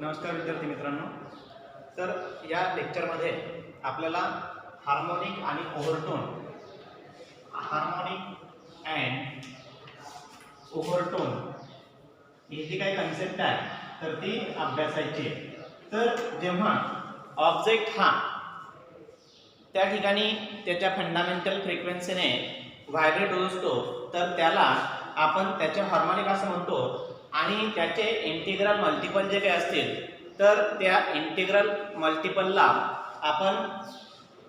नमस्कार विद्यार्थी मित्रांनो. तर या लेक्चरमध्ये आपल्याला हार्मोनिक आणि ओव्हरटोन, हार्मोनिक अँड ओव्हरटोन ही जी काही कन्सेप्ट आहे तर ती अभ्यासायची आहे. तर जेव्हा ऑब्जेक्ट हा त्या ठिकाणी त्याच्या फंडामेंटल फ्रिक्वेन्सीने व्हायब्रेट होत असतो तर त्याला आपण त्याचे हार्मोनिक असं म्हणतो. आणि त्याचे इंटिग्रल मल्टिपल जे काही असतील तर त्या इंटिग्रल मल्टिपलला आपण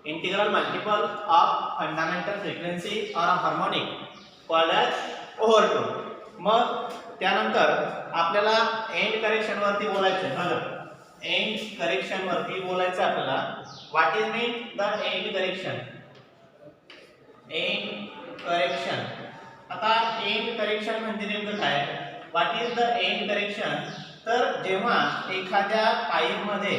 integral multiple of fundamental frequency or harmonic called as overtone. मग त्यानंतर आपल्याला एंड करेक्शनवरती बोलायचं आहे. बघा, एंड करेक्शनवरती बोलायचं आपल्याला. What is mean the end correction? End correction, आता एंड करेक्शन म्हणजे नेमकं काय? What is the end correction? तर जेव्हा एखाद्या पाईपमध्ये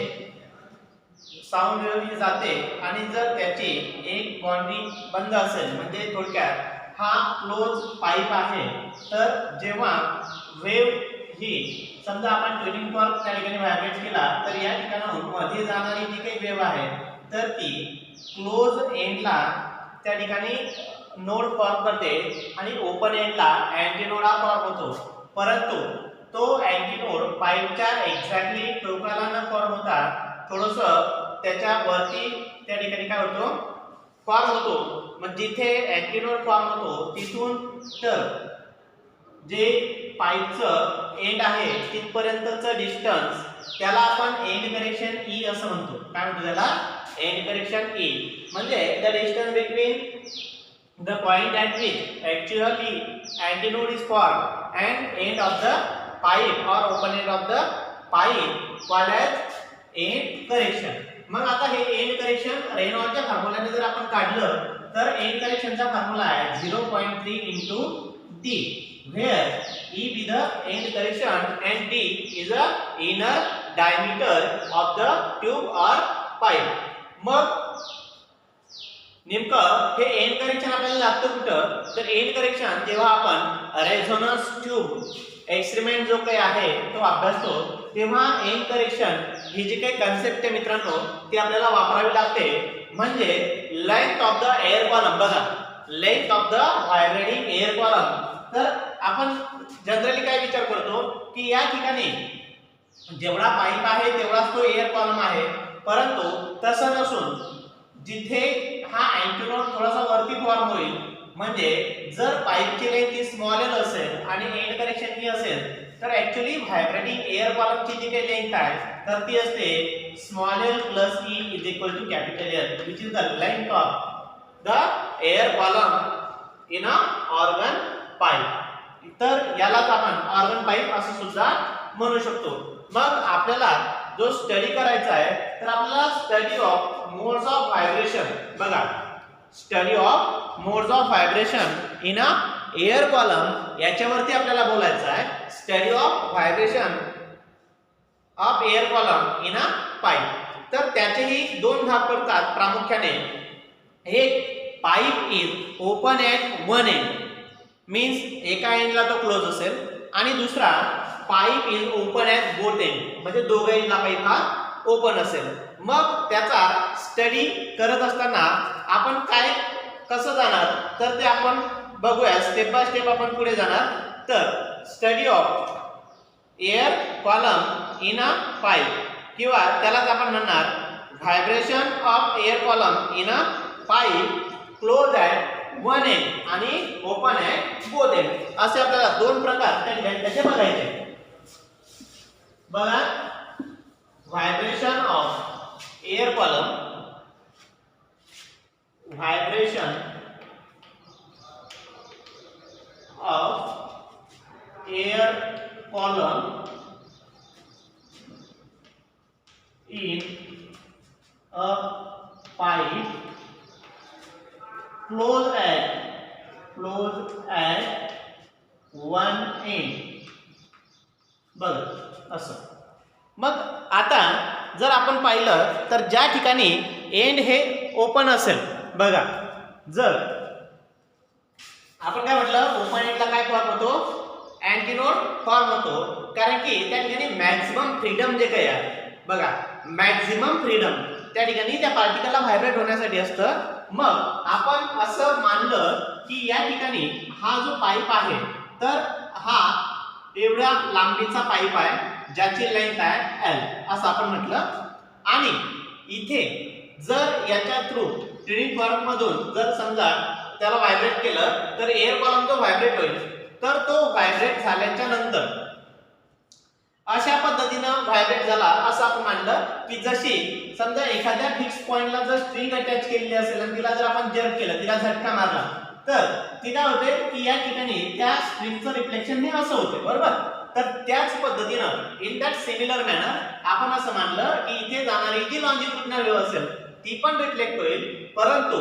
साऊंड वेव्ह जाते आणि जर त्याची एक बाउंड्री बंद असेल, म्हणजे थोडक्यात हा क्लोज पाईप आहे, तर जेव्हा वेव्ह ही समजा आपण ट्युनिंग फॉर्क त्या ठिकाणी व्हायब्रेट केला तर या ठिकाणाहून मध्ये जाणारी जी काही वेव्ह आहे तर ती क्लोज एंडला त्या ठिकाणी नोड फॉर्म करते आणि ओपन एंडला अँटीनोड फॉर्म होतो. परंतु तो अँटीनोड पाईपच्या एक्झॅक्टली टोकाला न फॉर्म होता थोडंसं त्याच्या वरती त्या ठिकाणी काय होतो, फॉर्म होतो. मग जिथे अँटीनोड फॉर्म होतो तिथून तर जे पाईपचं एंड आहे तिथपर्यंतचं डिस्टन्स त्याला आपण एंड करेक्शन ई असं म्हणतो. काय म्हणतो त्याला? End correction E. म्हणजे the distance between the point at which actually antinode is formed and end of the pipe or open end of the pipe called as end correction. मग आता हे end correction रेनॉल्डच्या फॉर्म्युलाने जर आपण काढलं तर end करेक्शनचा formula आहे 0.3 into d, where E be the end correction and d is the inner diameter of the tube or pipe. मग नेमकं हे एंड करेक्शन आपल्याला लागतं कुठं? तर एंड करेक्शन जेव्हा आपण रेझोनन्स ट्यूब एक्सपेरिमेंट जो काही आहे तो अभ्यासतो तेव्हा एंड करेक्शन ही जी काही कन्सेप्ट आहे मित्रांनो ती आपल्याला वापरावी लागते. म्हणजे length of the air column, बघा, length of the vibrating air column. तर आपण जनरली काय विचार करतो की या ठिकाणी जेवढा पाईप आहे तेवढाच तो एअर कॉलम आहे, परंतु तसं नसून जिथे हा अँटीनोड थोडासा वरती फॉर्म होईल, म्हणजे जर पाईपची लेंथ ही स्मॉल एल असेल आणि एंड करेक्शन ही असेल तर ऍक्च्युअली व्हायब्रेटिंग एअर कॉलमची जी काही लेंथ आहे तर ती असते small l plus e is equal to capital L, which is the length of the air column in a organ pipe. तर यालाच आपण ऑर्गन पाईप असं सुद्धा म्हणू शकतो. मग आपल्याला जो स्टडी करायचा आहे तर आपल्याला study of modes of vibration, बघा, study of modes of vibration in a air column याच्यावरती आपल्याला बोलायचं आहे. Study of vibration of air column in a pipe. तर त्याचेही दोन भाग पडतात प्रामुख्याने. एक, pipe is open at one end, means एका एंडला तो क्लोज असेल, आणि दुसरा pipe is open at both end, म्हणजे दोघे एंडला पाईप हा ओपन असेल. मग त्याचा स्टडी करत असताना आपण काय कसं जाणार तर ते आपण बघूया. स्टेप बाय स्टेप आपण पुढे जाणार. तर study of air column in a pipe, किंवा त्यालाच आपण म्हणणार vibration of air column in a pipe close at one end आणि ओपन ॲट बोथ एंड, असे आपल्याला दोन प्रकार त्याचे बघायचे. बघा, vibration of air column, vibration of air column in a pipe close at one end. बघा असं. मग आता जर आपण पाहिलं तर ज्या ठिकाणी एंड हे ओपन असेल, बघा, जर आपण काय म्हटलं ओपन एंडला काय फॉर्म होतो, अँटीनोड फॉर्म होतो, कारण की त्या ठिकाणी मॅक्झिमम फ्रीडम जे काही आहे बघा, मॅक्झिमम फ्रीडम त्या ठिकाणी त्या पार्टिकलला व्हायब्रेट होण्यासाठी असतं. मग आपण असं मानलं की या ठिकाणी हा जो पाईप आहे तर हा एवढ्या लांबीचा पाईप आहे ज्याची लेंथ आहे L असं आपण म्हटलं. आणि इथे जर याच्या थ्रू ट्यूनिंग फॉर्म मधून जर समजा त्याला व्हायब्रेट केलं तर एअर कॉलम जो व्हायब्रेट होईल तर तो व्हायब्रेट झाल्याच्या नंतर अशा पद्धतीनं व्हायब्रेट झाला असं आपण मानलं की जशी समजा एखाद्या फिक्स पॉइंटला जर स्ट्रिंग अटॅच केलेली असेल आणि तिला जर आपण जर्क केलं, तिला झटका मारला तर ती काय होते की या ठिकाणी त्या स्ट्रिंगचं रिफ्लेक्शन हे असं होते बरोबर. तर त्याच पद्धतीनं इन दॅट सिमिलर मॅनर आपण असं मानलं की इथे जाणारी जी लॉन्जिट्युडिनल वेव्ह असेल ती पण रिफ्लेक्ट होईल. परंतु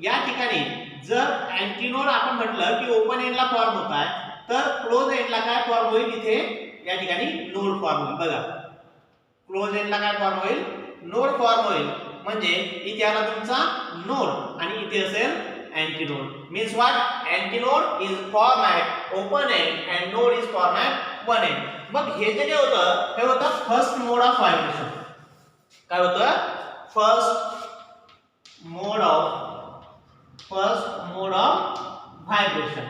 या ठिकाणी जर अँटीनोड आपण म्हटलं की ओपन एंडला फॉर्म होत आहे तर क्लोज एंडला काय फॉर्म होईल, इथे या ठिकाणी नोड फॉर्म होईल. बघा क्लोज एंडला काय फॉर्म होईल, नोड फॉर्म होईल. म्हणजे इथे आला तुमचा नोड आणि इथे असेल antinode. Means what, antinode is form at open end and node is form at one end. मग हे जे होतं हे होतं फर्स्ट मोड ऑफ व्हायब्रेशन. काय होतं, फर्स्ट मोड ऑफ व्हायब्रेशन.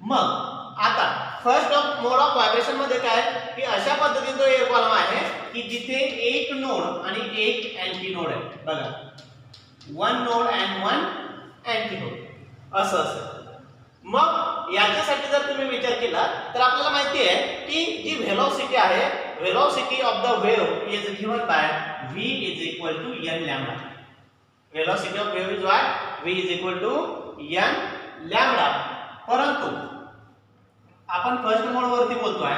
मग आता फर्स्ट मोड ऑफ व्हायब्रेशन मध्ये काय की अशा पद्धतीने तो एअर कॉलम आहे की जिथे एक नोड आणि एक अँटीनोड आहे. बघा one node and one antinode असं असेल. मग याच्यासाठी जर तुम्ही विचार केला तर आपल्याला माहिती आहे की जी व्हेलॉसिटी आहे, velocity of the wave is given by v is equal to n lambda. Velocity of wave is what, v is equal to n lambda. परंतु आपण फर्स्ट मोड वरती बोलतोय,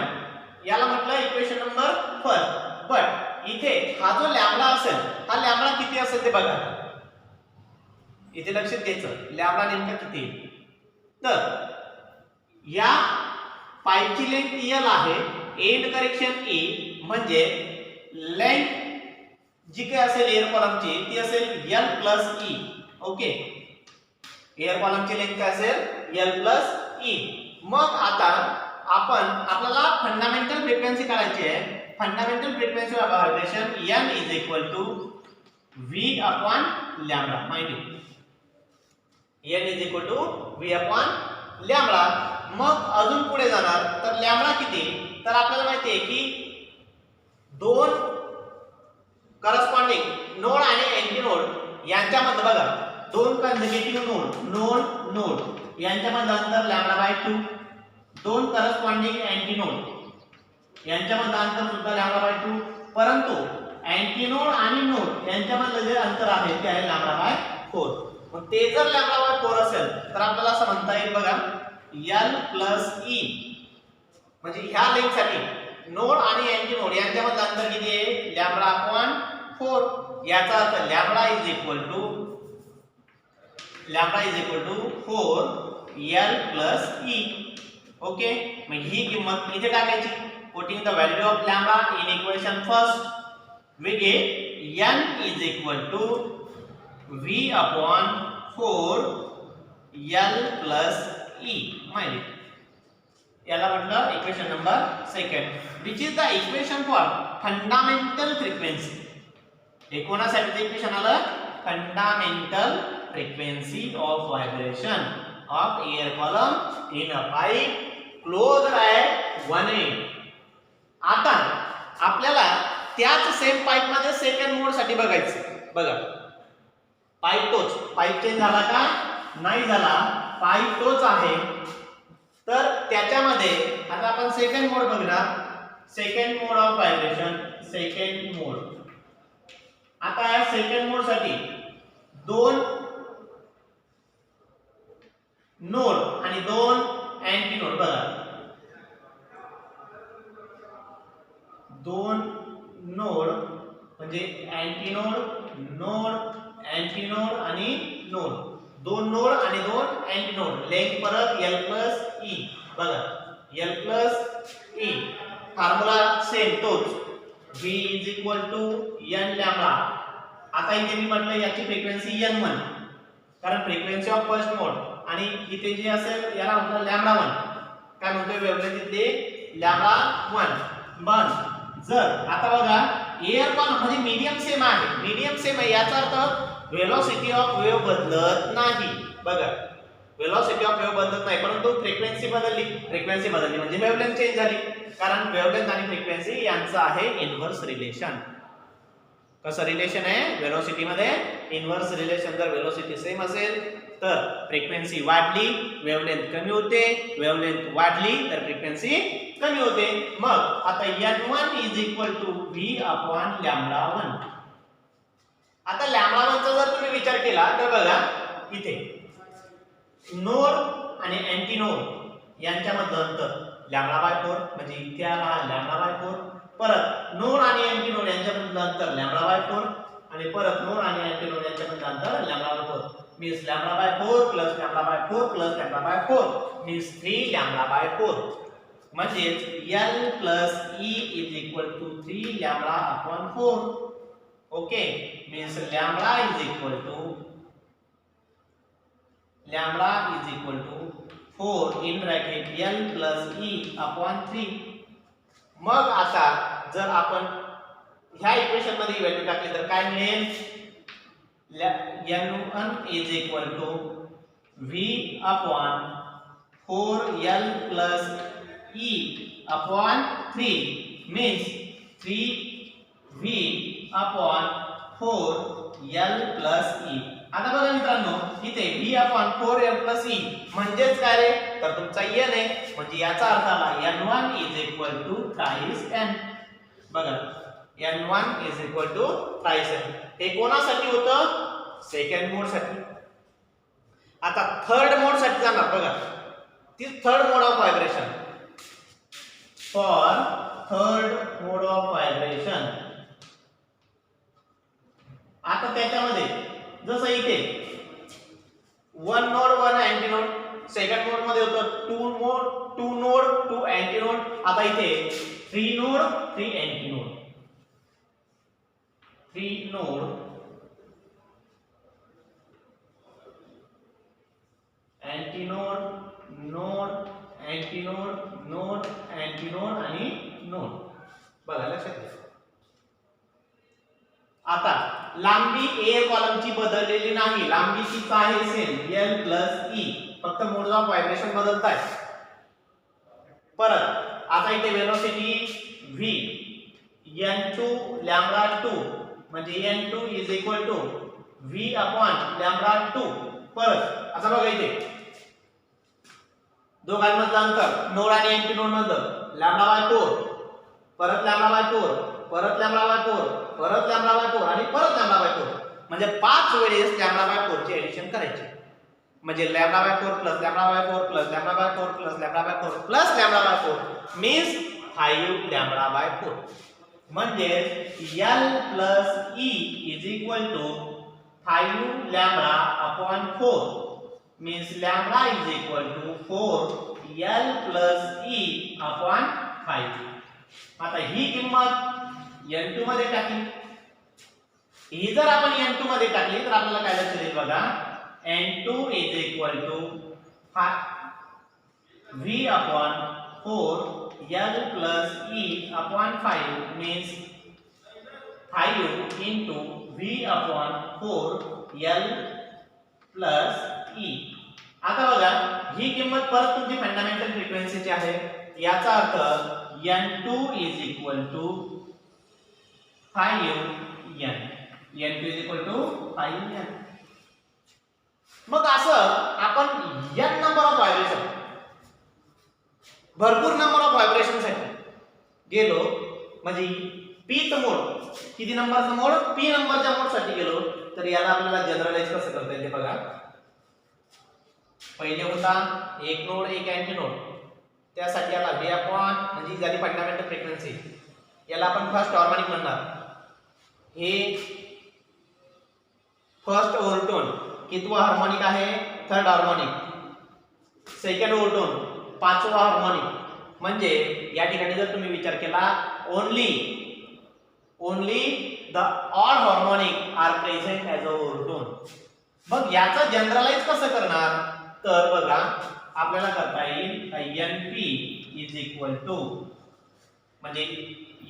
याला म्हटलं इक्वेशन नंबर फर्स्ट. बट इथे हा जो लॅम्बडा असेल हा लॅम्बडा किती असेल ते बघा. इथे लक्षात द्यायचं लॅम्बडा नेमका किती. तर या पाईपची लेंथ L आहे, एंड करेक्शन E म्हणजे लेंथ जी काही असेल एअर कॉलमची ती असेल L plus E. Okay, air कॉलमची लेंथ काय असेल L प्लस E. मग आता आपल्याला फंडामेंटल फ्रिक्वेन्सी काढायची आहे. Fundamental frequency of vibration n is equal to v upon lambda. माहिती n is equal to v upon lambda. मग अजून पुढे जाणार तर लॅम्बडा किती, तर आपल्याला माहिती आहे की दोन करस्पॉन्डिंग नोड आणि अँटीनोड यांच्यामध्ये बघा दोन कन्सेक्युटिव्ह नोड यांच्यामध्ये अंतर लॅम्बडा बाय 2. दोन करस्पॉन्डिंग अँटीनोड यांच्यामध्ये अंतर सुद्धा लॅम्बडा बाय 2. परंतु अँटीनोड आणि नोड यांच्यामधलं जे अंतर आहे ते आहे लॅम्बडा बाय 4. मग ते जर लॅम्बडा बाय 4 असेल तर आपल्याला असं म्हणता येईल बघा L प्लस E. म्हणजे ह्या लेंथसाठी नोड आणि अँटीनोड यांच्यामधलं अंतर किती आहे, लॅम्बडा अपॉन 4. याचा अर्थ lambda is equal to 4 L plus E. Okay, मग ही किंमत इथे टाकायची. Putting the value of lambda in equation first we get n is equal to v upon 4 L plus E. माहिती याला म्हटलं equation number second, which is the equation for fundamental frequency. हे कोणासाठी इक्वेशन आलं, fundamental frequency of vibration of air column in a pipe closed at one end. आता आपल्याला त्याच same pipe मध्ये सेकंड मोड साठी बघायचं. बघा पाईप तोच, पाईप चेंज झाला का नाही झाला, पाईप तोच आहे. तर त्याच्यामध्ये आता आपण सेकंड मोड बघणार. Second mode of vibration, second mode. आता या सेकंड मोड साठी दोन नोड आणि दोन अँटीनोड. बघा दोन नोड म्हणजे अँटीनोड, नोड, अँटीनोड आणि नोड. दोन नोड आणि दोन अँटीनोड. लेंथ परत L प्लस E. बघा L plus E. Formula same तोच, v is equal to n lambda. आता इथे मी म्हटलं याची फ्रिक्वेन्सी n1 कारण फ्रिक्वेन्सी ऑफ फर्स्ट मोड आणि इथे जे असेल याला म्हणतात लॅम्बडा 1. काय म्हणतोय वेव्हलेंथ इथली लॅम्बडा 1. पण जर आता बघा एअर कॉलम म्हणजे मीडियम सेम आहे, मीडियम सेम आहे याचा अर्थ वेलोसिटी ऑफ वेव्ह बदलत नाही. बघा वेलोसिटी ऑफ वेव्ह बदलत नाही, परंतु फ्रिक्वेन्सी बदलली म्हणजे वेव्हलेंथ चेंज झाली. कारण वेव्हलेंथ आणि फ्रिक्वेन्सी यांचं आहे इनव्हर्स रिलेशन. कसं रिलेशन आहे वेलोसिटी मध्ये? Inverse relation. जर वेलोसिटी सेम असेल तर फ्रिक्वेन्सी वाढली वेव्हलेंथ कमी होते, वेव्हलेंथ वाढली तर फ्रिक्वेन्सी कमी होते. मग आता n1 v/λ1. आता λ1 चा जर तुम्ही विचार केला तर बघा इथे नोड आणि अँटी नोड यांच्यामधलं अंतर λ/4 म्हणजे इथे आला λ/4. परत नोड आणि अँटी नोड यांच्यामधलं अंतर λ/4 आणि परत नोड आणि अँटी नोड यांच्यामधलं अंतर λ/4 means λ/4 plus λ/4 plus λ/4 means 3λ/4. म्हणजे L plus E is equal to 3λ/4. Okay, means λ is equal to 4 in bracket L plus E upon 3. मग आता जर आपण ह्या इक्वेशन मध्ये व्हॅल्यू टाकली तर काय मिळेल? n1 is equal to v upon 4L plus E upon 3 means 3v upon 4L plus E. आता बघा मित्रांनो इथे v upon 4L plus E म्हणजेच काय रे? तर तुमचा n आहे म्हणजे याचा अर्थ आला n1 is equal to thrice n. बघा n1 is equal to thrice n. हे कोणासाठी होतं? सेकंड मोड साठी. आता थर्ड मोड साठी जाणार बघा. ती third mode of vibration. For third mode of vibration आता त्याच्यामध्ये जसं इथे one node one anti node, second mode मध्ये होतं two node two anti node. आता इथे 3 node 3 anti node, 3 node anti node, node anti node, node anti node आणि node. बघा लक्षात घ्या. आता लांबी एअर कॉलमची बदललेली नाही, लांबी तीच आहे सेम L plus E, फक्त मोड ऑफ व्हायब्रेशन बदलताय. परत आता इथे वेलोसिटी v n2 λ2 म्हणजे n2 is equal to v upon λ2. परत आता बघा इथे दोघांमधलं अंतर नोड आणि अँटी नोड मधलं λ/4, परत λ/4, परत λ/4, परत λ/4 आणि परत λ/4 म्हणजे 5 वेळेस λ/4 चे एडिशन करायचे. म्हणजे λ/4 plus λ/4 plus λ/4 plus λ/4 plus λ/4 means 5λ/4. म्हणजे L plus E is equal to 5λ/4 means λ is equal to 4L plus E upon 5. आता ही किंमत n2 मध्ये टाकली. ही जर आपण n2 मध्ये टाकली तर आपल्याला काय लक्षात येईल बघा. n2 is equal to v upon 4L plus E upon 5 means 5 into v upon 4L plus E. आता बघा ही किंमत परत तुमची फंडामेंटल फ्रिक्वेन्सीची आहे. याचा अर्थ n2 is equal to 5n. n2 is equal to 5n. मग असं आपण n नंबर ऑफ व्हायब्रेशन, भरपूर नंबर ऑफ व्हायब्रेशन साठी गेलो म्हणजे p th मोड, किती नंबरचा मोड? p नंबरच्या मोड साठी गेलो तर याला आपल्याला जनरलाइज कसं करता येईल ते बघा. पहिले होता एक नोड एक अँटी नोड, त्यासाठी याला v अपॉन म्हणजे झाली फंडामेंटल फ्रिक्वेन्सी, याला आपण फर्स्ट हार्मोनिक म्हणणार. हे फर्स्ट ओव्हरटोन कितवा हार्मोनिक आहे? Third harmonic. सेकंड ओव्हरटोन पाचवा हार्मोनिक. म्हणजे या ठिकाणी जर तुम्ही विचार केला only the odd harmonic are present as a overtone. मग याचा जनरलाइज कसं करणार? तर बघा आपल्याला करता येईल np is equal to म्हणजे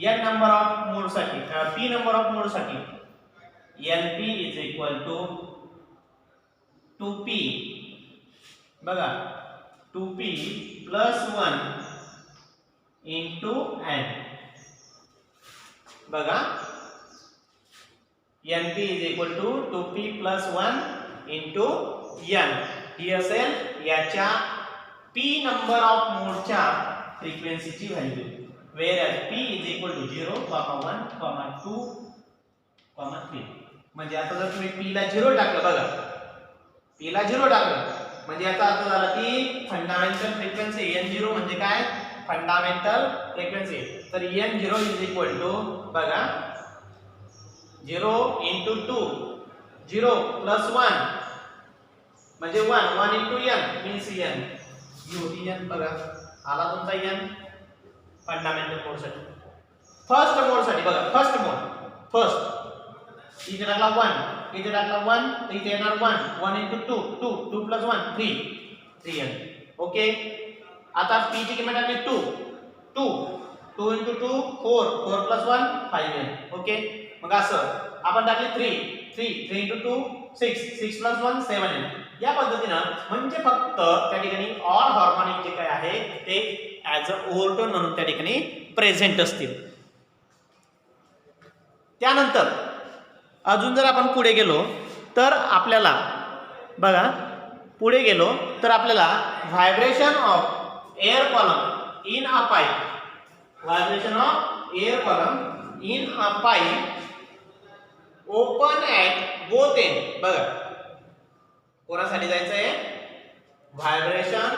n नंबर ऑफ मोड साठी p नंबर ऑफ मोड साठी np is equal to 2p बघा 2p प्लस 1 इंटू n बघा np is equal to 2p plus 1 into n ही असेल याच्या p नंबर ऑफ मोडच्या फ्रिक्वेन्सीची value whereas p is equal to 0, 1, 2, 3 म्हणजे आता जर तुम्ही p ला 0 टाकलं बघा p ला 0 टाकलं म्हणजे याचा अर्थ झाला की फंडामेंटल फ्रिक्वेन्सी n0 म्हणजे काय फंडामेंटल फ्रिक्वेन्सी तर n0 is equal to बघा 0 into 2 0 plus 1 म्हणजे 1 into n means n n बघा आला तुमचा n फंडामेंटल मोड साठी फर्स्ट मोड साठी बघा फर्स्ट मोड फर्स्ट इथे टाकला 1 इथे टाकला 1 इथे येणार 1 into 2 2 plus 1 3n ओके आता p ची किंमत टाकली 2 into 2 4 plus 1 5n ओके मग असं आपण टाकली 3 into 2 6 plus 1 7n या पद्धतीनं म्हणजे फक्त त्या ठिकाणी ऑल हार्मोनिक जे काय आहे ते ॲज अ ओव्हरटोन म्हणून त्या ठिकाणी प्रेझेंट असतील. त्यानंतर अजून जर आपण पुढे गेलो तर आपल्याला बघा पुढे गेलो तर आपल्याला vibration of air column in a pipe vibration of air column in a pipe open at both end बघा कोणासाठी जायचं आहे vibration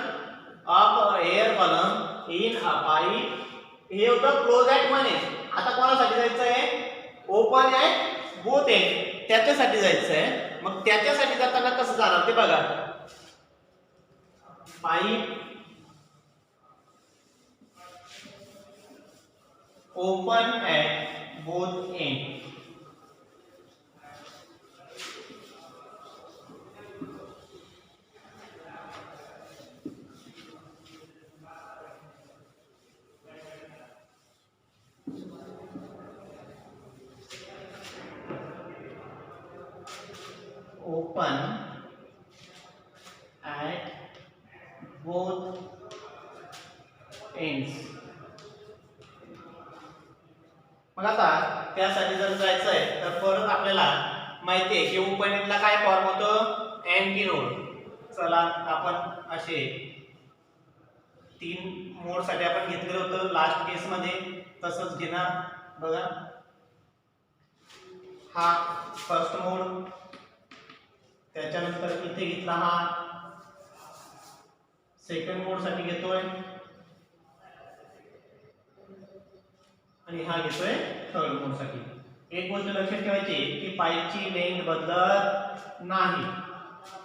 of air column in a pipe हे होतं क्लोज ॲट वन एंड आता कोणासाठी जायचं आहे ओपन ॲट बोथ एंड त्याच्यासाठी जायचं आहे मग त्याच्यासाठी जाताना कसं जाणार ते बघा pipe open at both end open at both ends मग आता त्यासाठी जर जायचं आहे तर परत आपल्याला माहिती आहे की ओपन एंडला काय फॉर्म होतं अँटीनोड चला आपण असे 3 मोड साठी आपण घेतलेलं होतं लास्ट केस मध्ये तसंच घेणार बघा हा फर्स्ट मोड त्याच्यानंतर इथे घेतला हा सेकंड मोड साठी घेतोय आणि हा घेतोय थर्ड मोड साठी एक गोष्ट लक्षात ठेवायची की पाईपची लेंथ बदलत नाही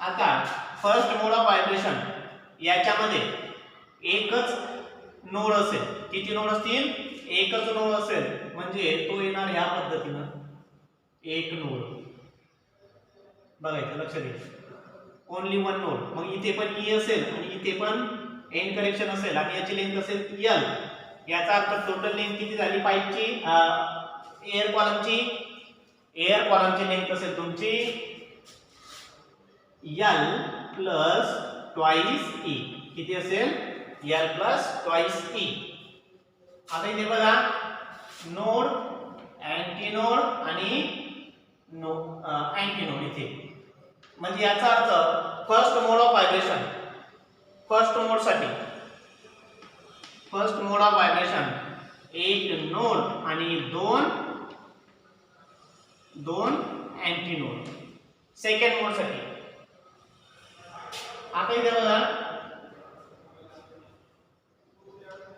आता फर्स्ट मोड ऑफ व्हायब्रेशन याच्यामध्ये एकच नोड असेल किती नोड असतील एकच नोड असेल म्हणजे तो येणार ह्या पद्धतीनं एक नोड बघायचं लक्ष द्या ओनली वन नोड मग इथे पण ई असेल आणि इथे पण एंड कनेक्शन असेल आणि याची लेंथ असेल एल याचा अर्थ टोटल लेंथ किती झाली पाईपची एअर कॉलमची लेंथ असेल तुमची एल प्लस ट्वाइस ई किती असेल एल प्लस ट्वाइस ई आता इथे बघा नोड अँटीनोड आणि अँटीनोड इथे म्हणजे याचा अर्थ first mode of vibration first mode of vibration एक नोड आणि दोन अँटीनोड सेकंड मोड साठी आता इथे बघा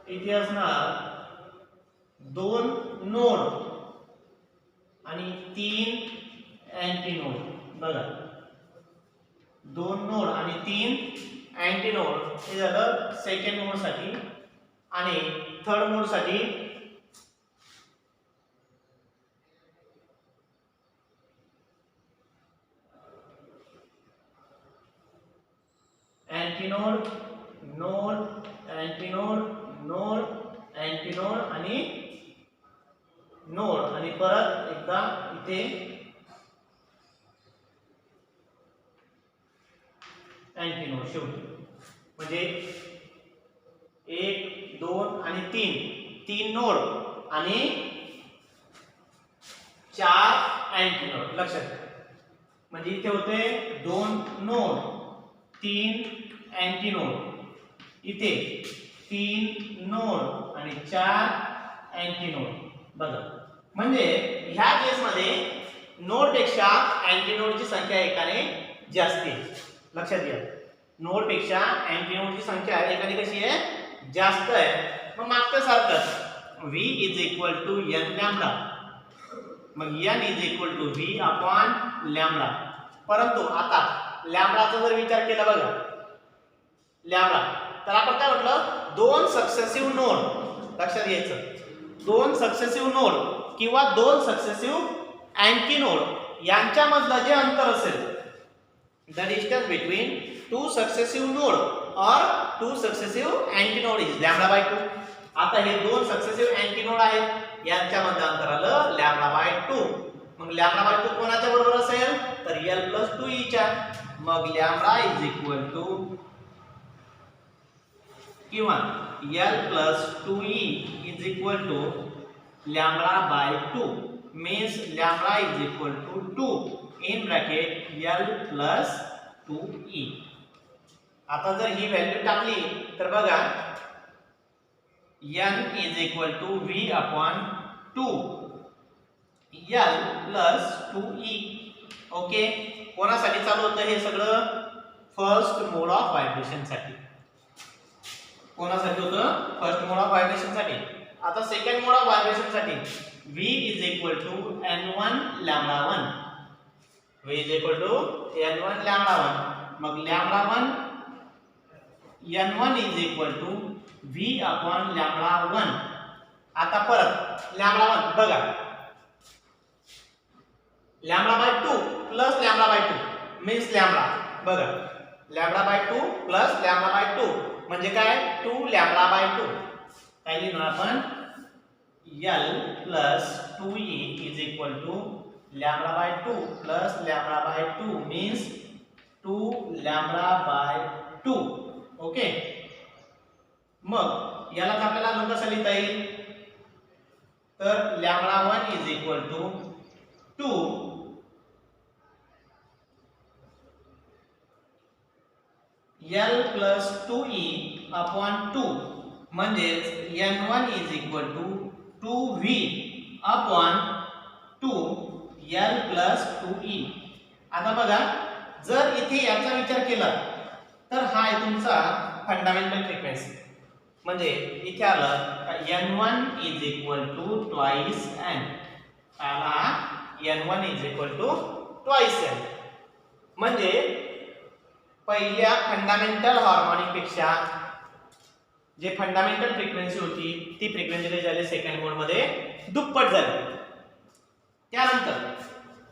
इथे असणार 2 नोड आणि 3 अँटीनोड बघा 2 नोड आणि 3 अँटीनोड हे झालं सेकंड मोड साठी आणि थर्ड मोड साठी antinode node antinode node antinode आणि नोड आणि परत एकदा इथे अँटी नोड शेवटी, म्हणजे 1 2 आणि 3 नोड आणि 4 अँटी नोड. लक्षात घ्या, म्हणजे इथे होते 2 नोड 3 अँटी नोड, इथे 3 नोड आणि 4 अँटी नोड. बघा, म्हणजे ह्या केसमध्ये नोड पेक्षा अँटी नोडची संख्या एकाने जास्ती आहे. लक्षात घ्या, नोड पेक्षा अँटी नोडची संख्या एकाने कशी आहे, जास्त आहे. मग मागच्या सारखंच v is equal to n lambda, मग n is equal to v upon lambda. परंतु आता लॅम्बडाचा जर विचार केला बघा, लॅम्बडा, तर आपण काय म्हटलं, दोन सक्सेसिव्ह नोड. लक्षात घ्यायचं, दोन सक्सेसिव्ह नोड किंवा दोन सक्सेसिव्ह अँटी नोड यांच्यामधलं जे अंतर असेल, the distance between two successive node or two successive anti node is lambda by 2. आता हे दोन सक्सेसिव्ह अँटी नोड आहेत, यांच्यामधलं अंतर आलं लॅम्बडा बाय 2. मग लॅम्बडा बाय 2 कोणाच्या बरोबर असेल, तर l प्लस 2e च्या. मग लॅम्बडा इज इक्वल टू किंवा l plus 2e is equal to lambda by 2 means lambda is equal to 2 in bracket l plus 2e. आता जर ही व्हॅल्यू टाकली तर बघा, n is equal to v upon 2 l plus 2e. Okay, कोणासाठी चालू होतं हे सगळं, फर्स्ट मोड ऑफ व्हायब्रेशन साठी. कोणासाठी होतं, फर्स्ट मोड ऑफ व्हायब्रेशन साठी. आता सेकंड मोड ऑफ व्हायब्रेशन साठी v is equal to n1 lambda 1, v is equal to n1 lambda 1. मग lambda 1 n1 is equal to v upon lambda 1. आता परत lambda 1 बघा, lambda by 2 plus lambda by 2 means lambda. बघा, lambda by 2 plus lambda by 2 म्हणजे काय, 2 lambda by 2. काय लिहिणार आपण, l plus 2e is equal to lambda by 2 plus lambda by 2 means 2 lambda by 2. Okay, मग याला आपल्याला अजून कसं लिहिता येईल, तर lambda 1 is equal to 2 l plus 2e upon 2 म्हणजेच n1 is equal to 2v upon 2 l plus 2e. आता बघा, जर इथे याचा विचार केला तर हा आहे तुमचा फंडामेंटल फ्रिक्वेन्सी, म्हणजे इथे आलं n1 is equal to twice n. आला n1 is equal to twice n, म्हणजे पहिल्या फंडामेंटल हार्मोनिक पेक्षा जे फंडामेंटल फ्रिक्वेन्सी होती ती फ्रिक्वेन्सी काय झाली, सेकंड मोड मध्ये दुप्पट झाली. त्यानंतर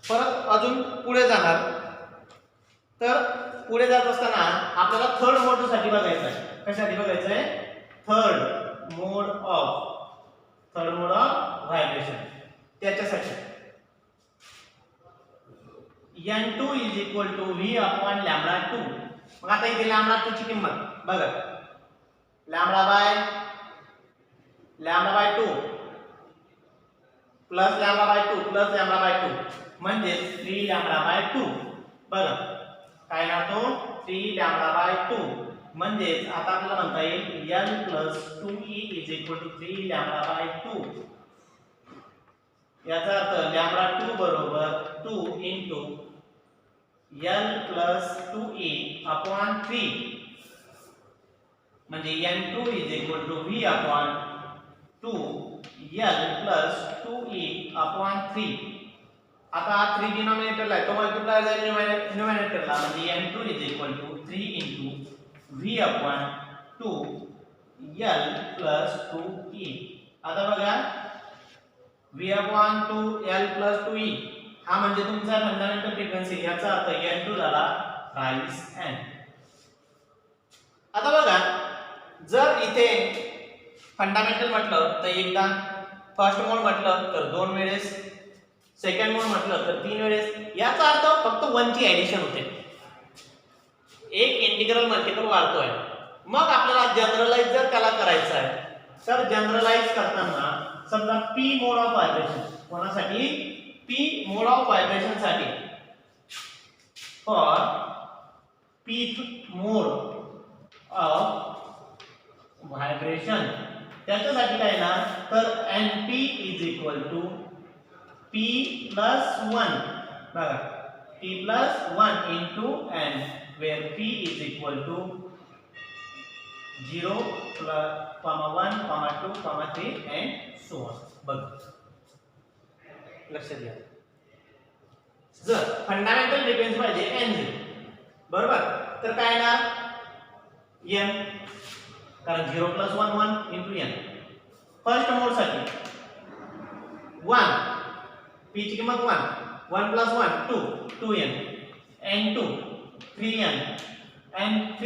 परत अजून पुढे जाणार, तर पुढे जात असताना आपल्याला थर्ड मोड साठी बघायचं आहे. कशासाठी बघायचं आहे, थर्ड मोड ऑफ व्हायब्रेशन. त्याच्यासाठी n2 is equal to v upon lambda 2. मग आता इथे लॅम्बडा 2 ची किंमत बघा, lambda by 2 plus lambda by 2 plus lambda by 2 म्हणजे 3 लॅम्बडा बाय 2. बघा काय ना, तो 3 लॅम्बडा बाय 2 म्हणजे आता आपल्याला म्हणता येईल l plus 2e is equal to 3 lambda by 2. याचा अर्थ लॅम्बडा 2 बरोबर 2 into l plus 2e upon 3 म्हणजे n2 is equal to v upon 2 l plus 2e upon 3. आता 3 डिनॉमिनेटरला आहे, तो मल्टिप्लाय जाईल न्यूमरेटरला, म्हणजे n2 is equal to 3 into v upon 2 l plus 2e. आता बघा, v upon 2 l plus 2e हा म्हणजे तुमचा फंडामेंटल फ्रिक्वेन्सी, याचा अर्थ n2 झाला राईज n. आता बघा, जर इथे फंडामेंटल म्हटलं तर एकदा फर्स्ट मोड म्हटलं तर 2 वेळेस, सेकंड मोड म्हटलं तर 3 वेळेस. याचा अर्थ फक्त 1 ची ऍडिशन होते, एक इंटिग्रल मल्टिपल वाढतोय. मग आपल्याला जनरलाइज जर त्याला करायचं आहे तर जनरलाइज करताना समजा p मोड ऑफ व्हायब्रेशन, कोणासाठी? p मोड ऑफ व्हायब्रेशन साठी, for pth mode of vibration, त्याच्यासाठी काय ना तर np is equal to p plus 1, बघा p plus 1 into n, where p is equal to 0, 1, 2, 3 and so on. बघ, लक्षात घ्या. जर फंडामेंटल डिफरन्स पाहिजे n0, बरोबर, तर काय येणार n, कारण 0 प्लस 1 1 इंटू n. फर्स्ट मोड साठी 1, p ची किंमत 1, 1 plus 1 2, 2n, n2 3n, n3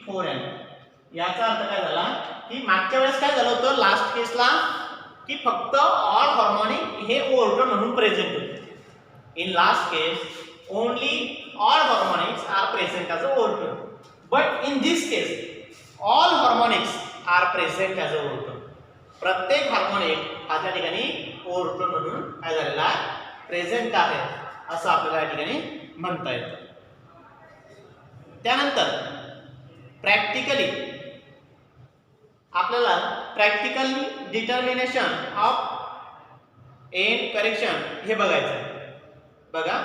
4n. याचा अर्थ काय झाला की मागच्या वेळेस काय झालं होतं लास्ट केसला की फक्त ऑड हार्मोनिक हे ओव्हरटोन म्हणून प्रेझेंट होते. In last case only odd harmonics are present as a overtone, but in this case all harmonics are present as a overtone. प्रत्येक हार्मोनिक हा त्या ठिकाणी ओव्हरटोन म्हणून काय झालेला प्रेझेंट आहे असं आपल्याला या ठिकाणी म्हणता येतं. त्यानंतर प्रॅक्टिकली आपल्याला practical determination of end correction हे बघायचं आहे. बघा,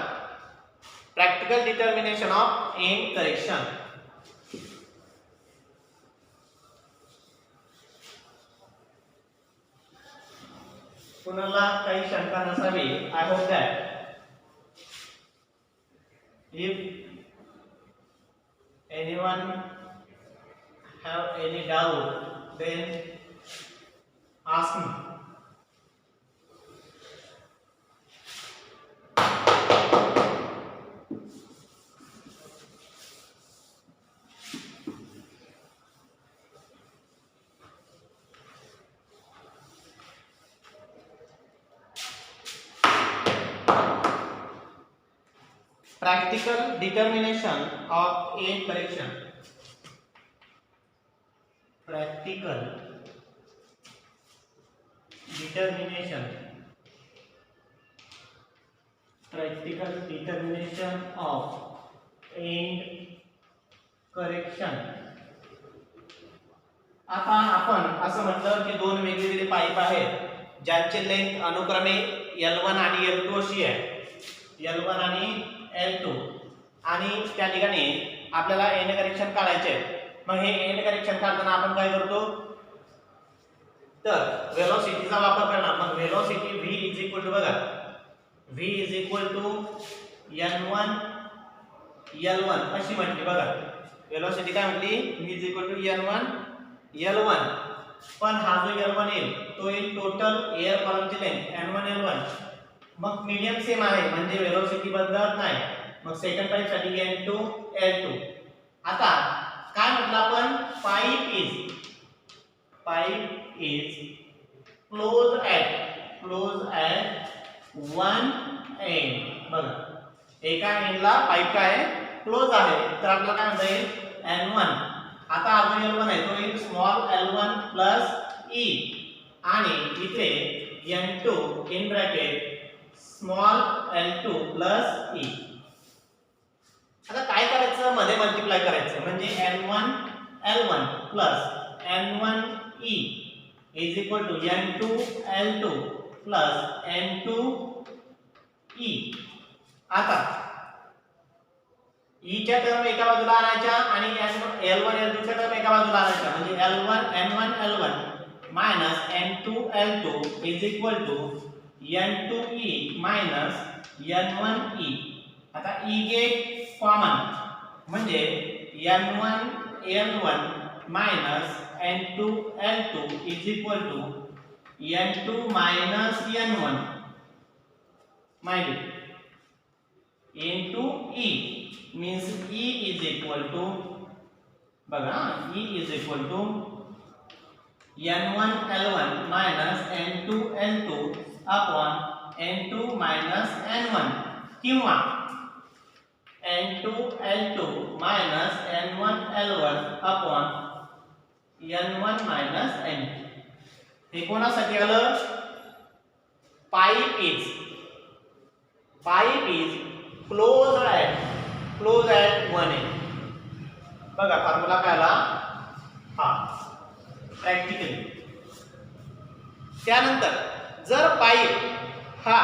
practical determination of end correction. कुणाला काही शंका नसावी. I hope that if anyone have any doubt then ask me. Practical determination of a correction. Practical determination. Practical determination of end correction. आता आपण असं म्हटलं की दोन वेगवेगळे पाईप आहेत ज्यांची लेंथ अनुक्रमे L1 आणि L2 अशी आहे, L1 आणि L2, आणि त्या ठिकाणी आपल्याला एंड करेक्शन काढायचे आहे. मग हे एंड करेक्शन काढताना आपण काय करतो तर वेलोसिटीचा वापर करणार. मग velocity v is equal to, बघा v is equal to n1 L1 अशी म्हटली. बघा वेलोसिटी काय म्हटली, v is equal to n1 L1, पण हा जो L1 येईल तो येईल टोटल एअर कॉलमची लेंथ n1 L1. मग मीडियम सेम आहे म्हणजे वेलोसिटी बदलत नाही. मग सेकंड पाईप साठी n2 L2. आता काय म्हटलं आपण, pipe is close at 1 end. बघा एका एंडला पाईप काय क्लोज आहे तर आपल्याला काय म्हणता येईल n1. आता हा जो L1 आहे तो येईल स्मॉल l1 प्लस e, आणि इथे n2 in bracket small l2 plus e. आता काय करायचं, मध्ये मल्टिप्लाय करायचं म्हणजे n1 l1 plus n1 e is equal to n2 l2 plus n2 e. आता e च्या टर्म एका बाजूला आणायच्या आणि l1 l2 च्या टर्म एका बाजूला आणायच्या म्हणजे n1 l1 minus n2 l2 is equal to n2 e minus n1 e. आता e गेट कॉमन म्हणजे n1 l1 minus n2 l2 is equal to n2 minus n1 minus into e means e is equal to, बघा e is equal to n1 l1 minus n2 l2 upon n2 minus n1 किंवा n2 l2 minus n1 l1 upon n1 minus n2. हे कोणासाठी आलं? Pipe is close at 1 end. बघा formula काय आला हा practically. त्यानंतर जर पाईप हा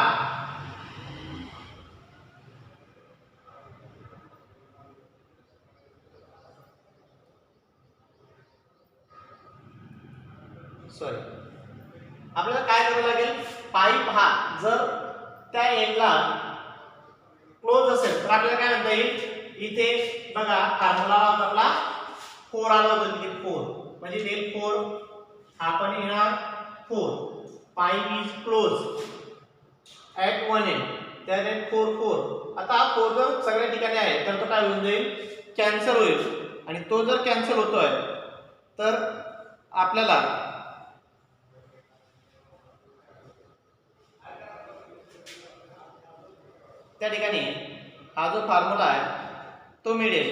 आपल्याला काय करावं लागेल? पाईप हा जर त्या एंडला क्लोज असेल तर आपल्याला काय म्हणता येईल? इथे बघा फॉर्म्युला आपला 4 आला होता तिथे 4 म्हणजे डेल 4 हा पण येणार 4. Pipe is close at 1 end त्याने 4. आता हा 4 जर सगळ्या ठिकाणी आहे तर तो काय होऊन जाईल? कॅन्सल होईल. आणि तो जर कॅन्सल होतोय तर आपल्याला त्या ठिकाणी हा जो फॉर्म्युला आहे तो मिळेल.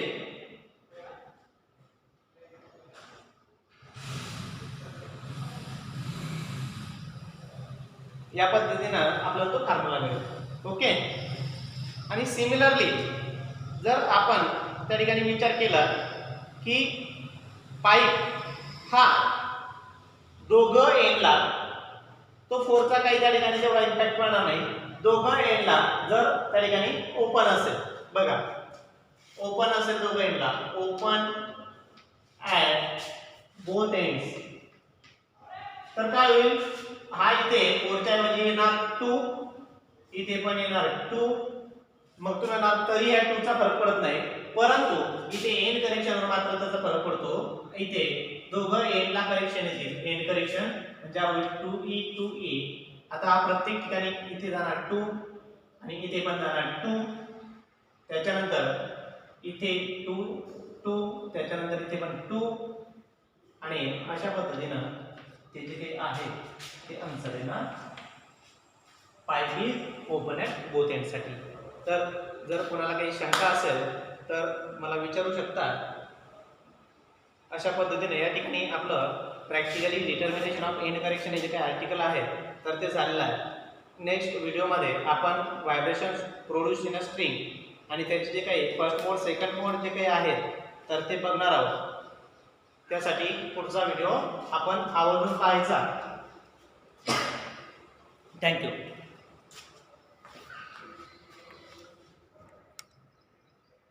या पद्धतीने आपल्याला तो फॉर्म्युला मिळेल. ओके. आणि सिमिलरली जर आपण त्या ठिकाणी विचार केला की पाईप हा दोघं एंडला तो 4चा काही त्या ठिकाणी जेवढा इम्पॅक्ट पडणार नाही. दोघं एंडला जर त्या ठिकाणी ओपन असेल बघा ओपन असेल दोघं एंडला ओपन ॲट बोथ एंड्स तर काय होईल? हा इथे 4च्या ऐवजी येणार 2 इथे पण येणार 2. मग तुम्हाला तरी या 2चा फरक पडत नाही परंतु इथे एंड करेक्शनवर मात्र त्याचा फरक पडतो. इथे दोघं एंडला करेक्शन येतील. एंड करेक्शन म्हणजे होईल 2e. आता हा प्रत्येक ठिकाणी इथे जाणार 2 आणि इथे पण जाणार 2. त्याच्यानंतर इथे 2 त्याच्यानंतर इथे पण 2 आणि अशा पद्धतीनं ते जे काही आहे ते आन्सर येणार pipe is open at both एंडसाठी. तर जर कोणाला काही शंका असेल तर मला विचारू शकता. अशा पद्धतीने या ठिकाणी आपलं practically determination of end correction हे जे काही आर्टिकल आहे तर ते झालेलं आहे. नेक्स्ट व्हिडिओमध्ये आपण vibrations produce in a string आणि त्याचे जे काही फर्स्ट मोड सेकंड मोड जे काही आहेत तर ते बघणार आहोत. त्यासाठी पुढचा व्हिडिओ आपण आवर्जून पाहायचा. थँक्यू.